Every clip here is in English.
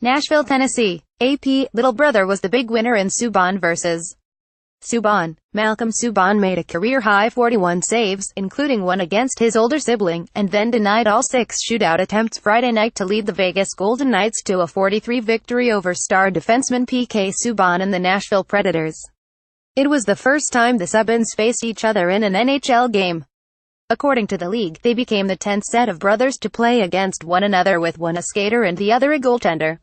Nashville, Tennessee. AP, little brother was the big winner in Subban vs. Subban. Malcolm Subban made a career-high 41 saves, including one against his older sibling, and then denied all 6 shootout attempts Friday night to lead the Vegas Golden Knights to a 4-3 victory over star defenseman PK Subban and the Nashville Predators. It was the first time the Subbans faced each other in an NHL game. According to the league, they became the 10th set of brothers to play against one another, with one a skater and the other a goaltender.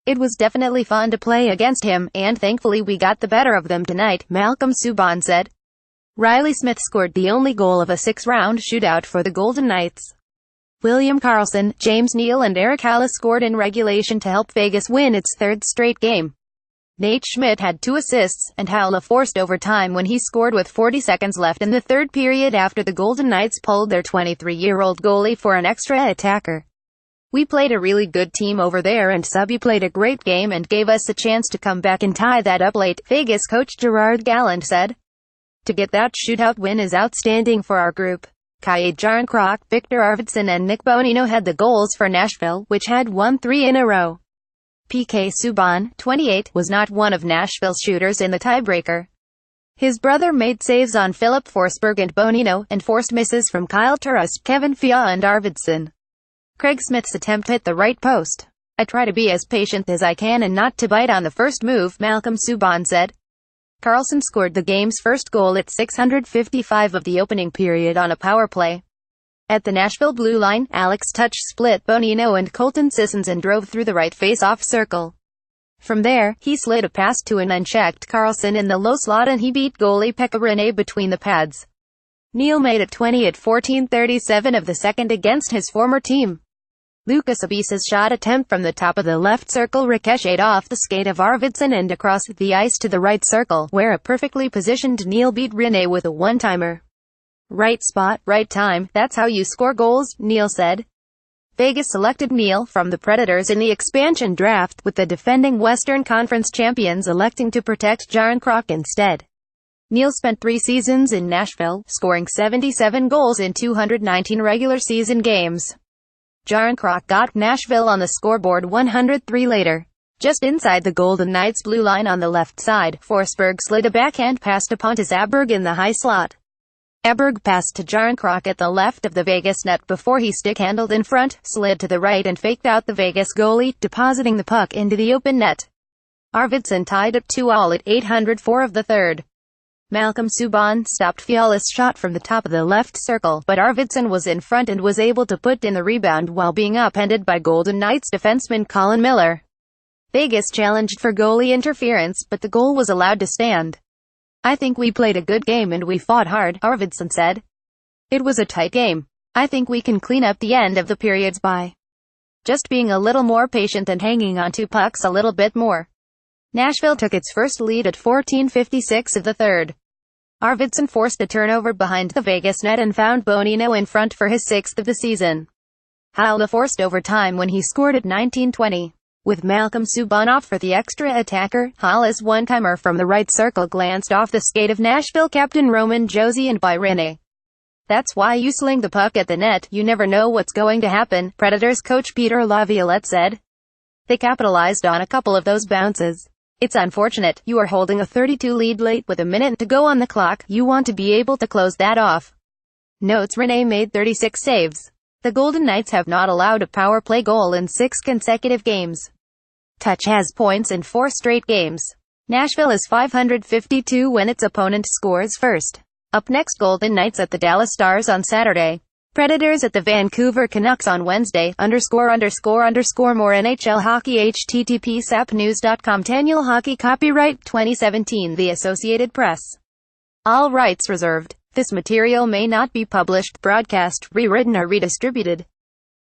It was definitely fun to play against him, and thankfully we got the better of them tonight, Malcolm Subban said. Riley Smith scored the only goal of a 6-round shootout for the Golden Knights. William Karlsson, James Neal and Eric Halas scored in regulation to help Vegas win its 3rd straight game. Nate Schmidt had 2 assists, and Haula forced overtime when he scored with 40 seconds left in the 3rd period after the Golden Knights pulled their 23-year-old goalie for an extra attacker. We played a really good team over there, and Subby played a great game and gave us a chance to come back and tie that up late, Vegas coach Gerard Gallant said. To get that shootout win is outstanding for our group. Kye Jarnkrok, Victor Arvidsson and Nick Bonino had the goals for Nashville, which had won 3 in a row. PK Subban, 28, was not one of Nashville's shooters in the tiebreaker. His brother made saves on Philip Forsberg and Bonino, and forced misses from Kyle Turris, Kevin Fiala and Arvidsson. Craig Smith's attempt hit the right post. I try to be as patient as I can and not to bite on the first move, Malcolm Subban said. Karlsson scored the game's first goal at 655 of the opening period on a power play. At the Nashville blue line, Alex Touch split Bonino and Colton Sissons and drove through the right face-off circle. From there, he slid a pass to an unchecked Karlsson in the low slot and he beat goalie Pekka Rinne between the pads. Neal made it 20 at 14:37 of the second against his former team. Lucas Abisa's shot attempt from the top of the left circle ricocheted off the skate of Arvidsson and across the ice to the right circle, where a perfectly positioned Neal beat Rinne with a one-timer. Right spot, right time, that's how you score goals, Neal said. Vegas selected Neal from the Predators in the expansion draft, with the defending Western Conference champions electing to protect Jarnkrok instead. Neal spent 3 seasons in Nashville, scoring 77 goals in 219 regular season games. Jarnkrok got Nashville on the scoreboard 103 later. Just inside the Golden Knights blue line on the left side, Forsberg slid a backhand pass to Pontus Aberg in the high slot. Aberg passed to Jarnkrok at the left of the Vegas net before he stick-handled in front, slid to the right and faked out the Vegas goalie, depositing the puck into the open net. Arvidsson tied up 2-2 at 804 of the 3rd. Malcolm Subban stopped Fiala's shot from the top of the left circle, but Arvidsson was in front and was able to put in the rebound while being upended by Golden Knights defenseman Colin Miller. Vegas challenged for goalie interference, but the goal was allowed to stand. I think we played a good game and we fought hard, Arvidsson said. It was a tight game. I think we can clean up the end of the periods by just being a little more patient and hanging on to pucks a little bit more. Nashville took its first lead at 14:56 of the 3rd. Arvidsson forced a turnover behind the Vegas net and found Bonino in front for his 6th of the season. Haula forced overtime when he scored at 19:20. With Malcolm Subban off for the extra attacker, Haula's one-timer from the right circle glanced off the skate of Nashville captain Roman Josi and by Rinne. That's why you sling the puck at the net, you never know what's going to happen, Predators coach Peter Laviolette said. They capitalized on a couple of those bounces. It's unfortunate, you are holding a 32 lead late with a minute to go on the clock, you want to be able to close that off. Notes: Rinne made 36 saves. The Golden Knights have not allowed a power play goal in 6 consecutive games. Touch has points in 4 straight games. Nashville is 552 when its opponent scores first. Up next, Golden Knights at the Dallas Stars on Saturday. Predators at the Vancouver Canucks on Wednesday, ____ more NHL hockey http://sapnews.com Tannual Hockey Copyright 2017 The Associated Press. All rights reserved. This material may not be published, broadcast, rewritten or redistributed.